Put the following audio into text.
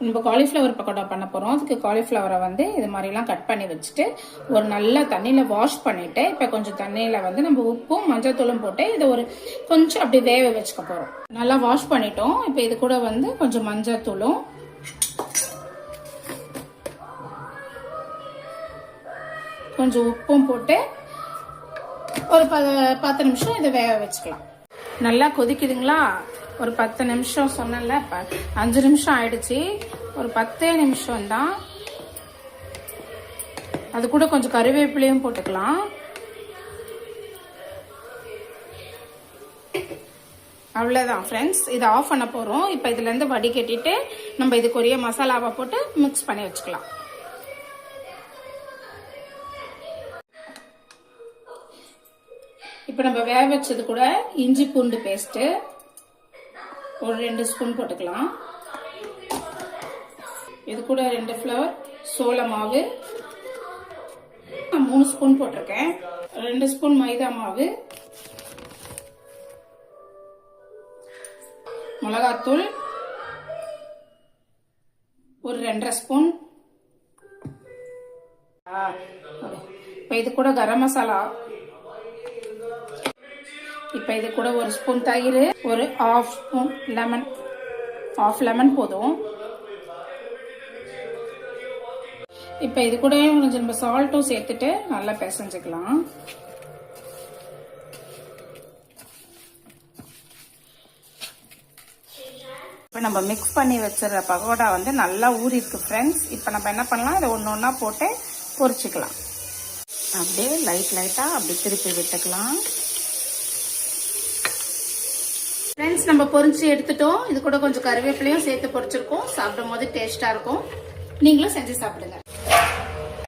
நம்ம காலிஃப்ளவர் பக்கோடா பண்ண போறோம். அதுக்கு காலிஃப்ளவரை வந்து இது மாதிரிலாம் கட் பண்ணி வச்சுட்டு ஒரு நல்ல தண்ணியில வாஷ் பண்ணிட்டு இப்ப கொஞ்சம் தண்ணியில வந்து நம்ம உப்பும் மஞ்சத்தூளும் போட்டு இதை ஒரு கொஞ்சம் அப்படி வேக வச்சுக்க போறோம். நல்லா வாஷ் பண்ணிட்டோம். இப்ப இது கூட வந்து கொஞ்சம் மஞ்சத்தூளும் கொஞ்சம் உப்பும் போட்டு ஒரு 10 நிமிஷம் இதை வேக வச்சுக்கலாம். நல்லா கொதிக்குதுங்களா? ஒரு 10 நிமிஷம் சொன்னல, 5 நிமிஷம் ஆயிடுச்சு. ஒரு 10 நிமிஷம் தான். அது கூட கொஞ்சம் கறிவேப்பிலையும் போட்டுக்கலாம். அவ்வளவுதான் ஃப்ரெண்ட்ஸ், இதை ஆஃப் பண்ண போறோம். இப்ப இதுல இருந்து வடிகட்டிட்டு நம்ம இதுக்குரிய மசாலாவை போட்டு மிக்ஸ் பண்ணி வச்சுக்கலாம். இப்ப நம்ம வேக வச்சது கூட இஞ்சி பூண்டு பேஸ்ட் ஒரு 2 ஸ்பூன் போட்டுக்கலாம். இது கூட 2 ஃப்ளவர் சோள மாவு 3 ஸ்பூன் போட்டிருக்கேன். 2 ஸ்பூன் மைதா மாவு, மிளகாத்தூள் ஒரு 2.5 ஸ்பூன். இப்ப இது கூட கரம் மசாலா, இப்ப இது கூட 1 ஸ்பூன் தயிர், ஒரு half spoon lemon, half lemon போதும். இப்ப இது கூட கொஞ்சம் நம்ம சால்ட்டும் சேர்த்துட்டு நல்லா பிசைஞ்சுக்கலாம். இப்ப நம்ம மிக்ஸ் பண்ணி வச்சிருக்க பகோடா வந்து நல்லா ஊறி இருக்கு ஃப்ரெண்ட்ஸ். இப்ப நம்ம என்ன பண்ணலாம், இதை ஒன்னொன்னா போட்டு பொரிச்சுக்கலாம். அப்படியே லைட்டா அப்படி திருப்பி விட்டுக்கலாம். ஃப்ரெண்ட்ஸ், நம்ம பொரிச்சு எடுத்துட்டோம். இது கூட கொஞ்சம் கறிவேப்பிலையும் சேர்த்து பொரிச்சிருக்கோம். சாப்பிடும் போது டேஸ்டா இருக்கும். நீங்களும் செஞ்சு சாப்பிடுங்க.